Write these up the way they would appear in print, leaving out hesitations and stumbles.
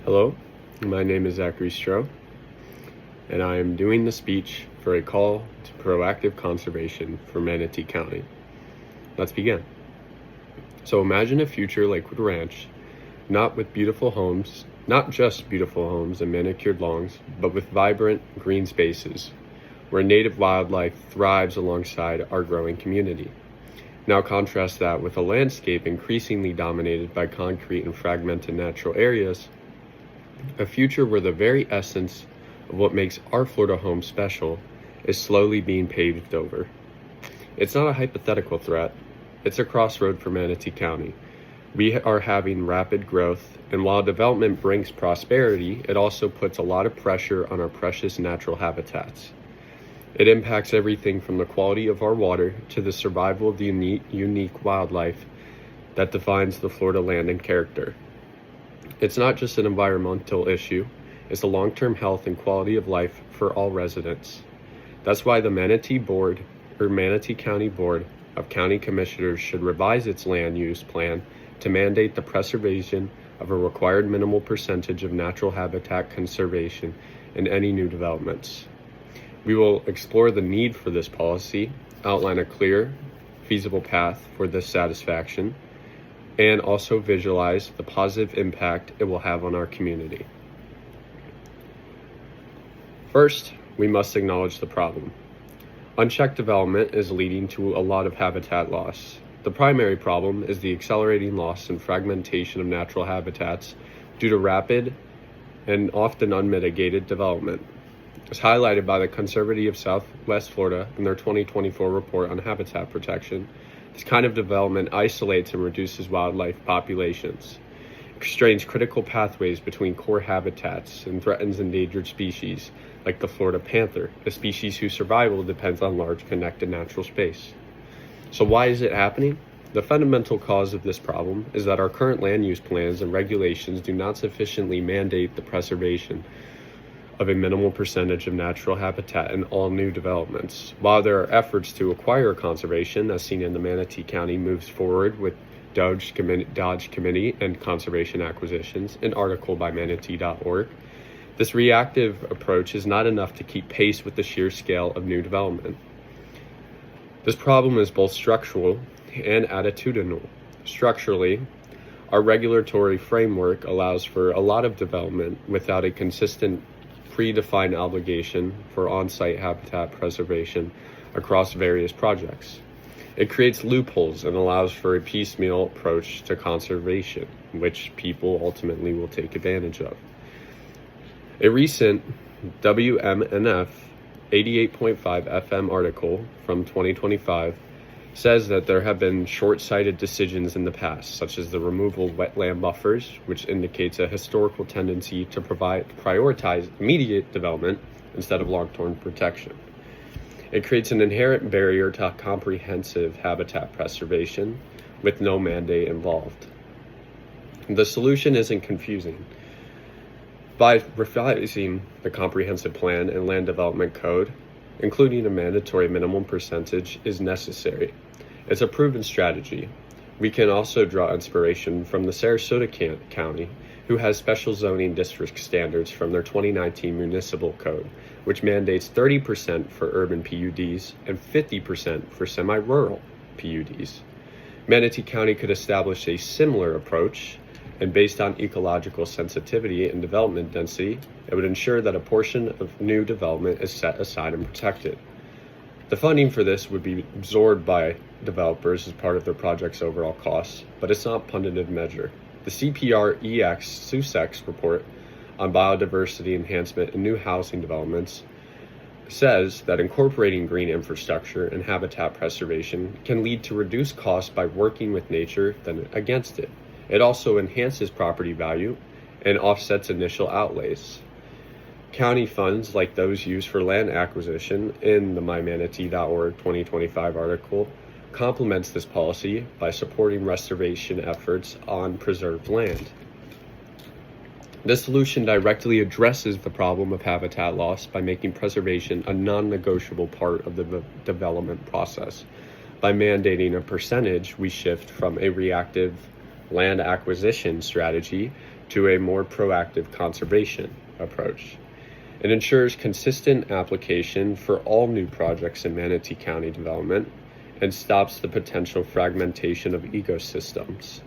Hello, my name is Zachary Stroh, and I am doing the speech for a call to proactive conservation for Manatee County. Let's begin. So imagine a future Lakewood Ranch, not just beautiful homes and manicured lawns, but with vibrant green spaces where native wildlife thrives alongside our growing community. Now contrast that with a landscape increasingly dominated by concrete and fragmented natural areas, a future where the very essence of what makes our Florida home special is slowly being paved over. It's not a hypothetical threat, it's a crossroad for Manatee County. We are having rapid growth, and while development brings prosperity, it also puts a lot of pressure on our precious natural habitats. It impacts everything from the quality of our water to the survival of the unique wildlife that defines the Florida land and character. It's not just an environmental issue, it's a long-term health and quality of life for all residents. That's why the Manatee County Board of County Commissioners should revise its land use plan to mandate the preservation of a required minimal percentage of natural habitat conservation in any new developments. We will explore the need for this policy, outline a clear, feasible path for this satisfaction, and also visualize the positive impact it will have on our community. First, we must acknowledge the problem. Unchecked development is leading to a lot of habitat loss. The primary problem is the accelerating loss and fragmentation of natural habitats due to rapid and often unmitigated development. As highlighted by the Conservancy of Southwest Florida in their 2024 report on habitat protection, this kind of development isolates and reduces wildlife populations, constrains critical pathways between core habitats, and threatens endangered species like the Florida panther, a species whose survival depends on large connected natural space. So why is it happening? The fundamental cause of this problem is that our current land use plans and regulations do not sufficiently mandate the preservation of a minimal percentage of natural habitat in all new developments. While there are efforts to acquire conservation, as seen in the Manatee County moves forward with Dodge Committee and Conservation Acquisitions, an article by manatee.org, this reactive approach is not enough to keep pace with the sheer scale of new development. This problem is both structural and attitudinal. Structurally, our regulatory framework allows for a lot of development without a consistent predefined obligation for on-site habitat preservation across various projects. It creates loopholes and allows for a piecemeal approach to conservation, which people ultimately will take advantage of. A recent WMNF 88.5 FM article from 2025 says that there have been short-sighted decisions in the past, such as the removal of wetland buffers, which indicates a historical tendency to prioritize immediate development instead of long-term protection. It creates an inherent barrier to comprehensive habitat preservation with no mandate involved. The solution isn't confusing. By revising the comprehensive plan and land development code, including a mandatory minimum percentage is necessary. It's a proven strategy. We can also draw inspiration from the Sarasota County, who has special zoning district standards from their 2019 municipal code, which mandates 30% for urban PUDs and 50% for semi-rural PUDs. Manatee County could establish a similar approach, and based on ecological sensitivity and development density, it would ensure that a portion of new development is set aside and protected. The funding for this would be absorbed by developers as part of their project's overall costs, but it's not a punitive measure. The CPR-EX Sussex report on biodiversity enhancement and new housing developments says that incorporating green infrastructure and habitat preservation can lead to reduced costs by working with nature than against it. It also enhances property value and offsets initial outlays. County funds like those used for land acquisition in the mymanatee.org 2025 article complements this policy by supporting restoration efforts on preserved land. This solution directly addresses the problem of habitat loss by making preservation a non-negotiable part of the development process. By mandating a percentage, we shift from a reactive land acquisition strategy to a more proactive conservation approach. It ensures consistent application for all new projects in Manatee County development and stops the potential fragmentation of ecosystems.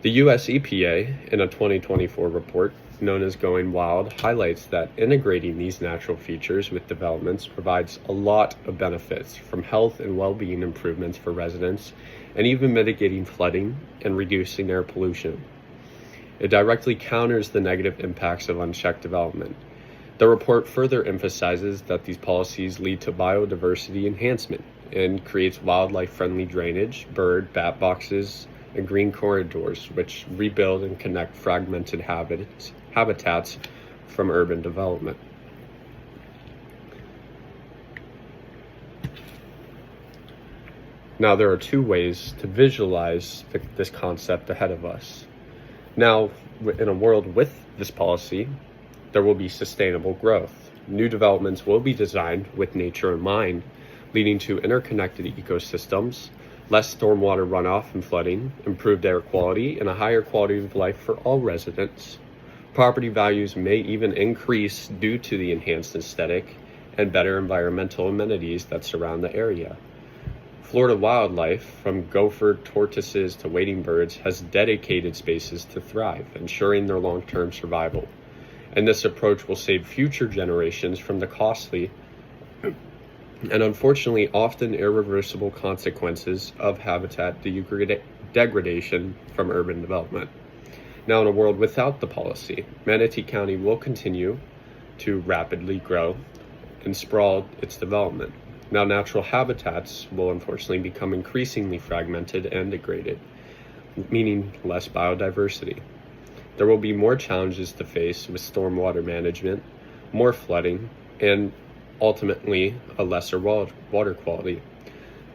The US EPA, in a 2024 report known as Going Wild, highlights that integrating these natural features with developments provides a lot of benefits, from health and well-being improvements for residents, and even mitigating flooding and reducing air pollution. It directly counters the negative impacts of unchecked development. The report further emphasizes that these policies lead to biodiversity enhancement and creates wildlife-friendly drainage, bird, bat boxes, and green corridors, which rebuild and connect fragmented habitats from urban development. Now, there are two ways to visualize this concept ahead of us. Now, in a world with this policy, there will be sustainable growth. New developments will be designed with nature in mind, leading to interconnected ecosystems, less stormwater runoff and flooding, improved air quality, and a higher quality of life for all residents. Property values may even increase due to the enhanced aesthetic and better environmental amenities that surround the area. Florida wildlife, from gopher tortoises to wading birds, has dedicated spaces to thrive, ensuring their long-term survival. And this approach will save future generations from the costly and unfortunately often irreversible consequences of habitat degradation from urban development. Now, in a world without the policy, Manatee County will continue to rapidly grow and sprawl its development. Now, natural habitats will unfortunately become increasingly fragmented and degraded, meaning less biodiversity. There will be more challenges to face with stormwater management, more flooding, and ultimately a lesser water quality.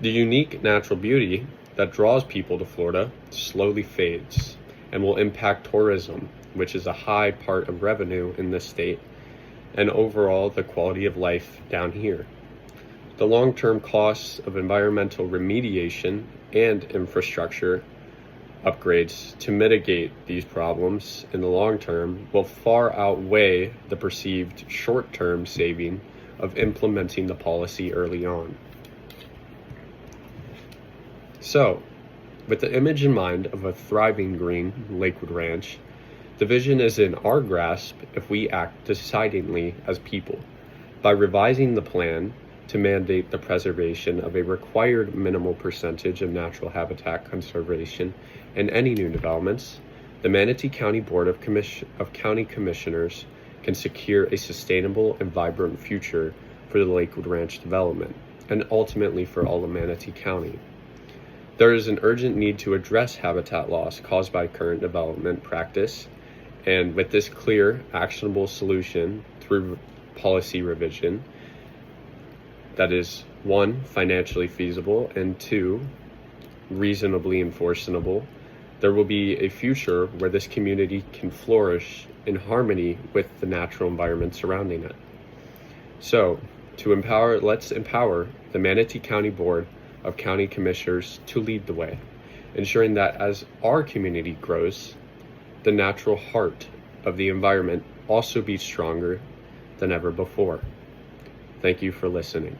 The unique natural beauty that draws people to Florida slowly fades and will impact tourism, which is a high part of revenue in this state, and overall the quality of life down here. The long-term costs of environmental remediation and infrastructure upgrades to mitigate these problems in the long term will far outweigh the perceived short-term saving of implementing the policy early on. So, with the image in mind of a thriving green Lakewood Ranch, the vision is in our grasp if we act decidedly as people. By revising the plan to mandate the preservation of a required minimal percentage of natural habitat conservation in any new developments, the Manatee County Board of County Commissioners can secure a sustainable and vibrant future for the Lakewood Ranch development, and ultimately for all of Manatee County. There is an urgent need to address habitat loss caused by current development practice, and with this clear, actionable solution through policy revision, that is, 1, financially feasible, and 2, reasonably enforceable, there will be a future where this community can flourish in harmony with the natural environment surrounding it. So, let's empower the Manatee County Board of County Commissioners to lead the way, ensuring that as our community grows, the natural heart of the environment also beats stronger than ever before. Thank you for listening.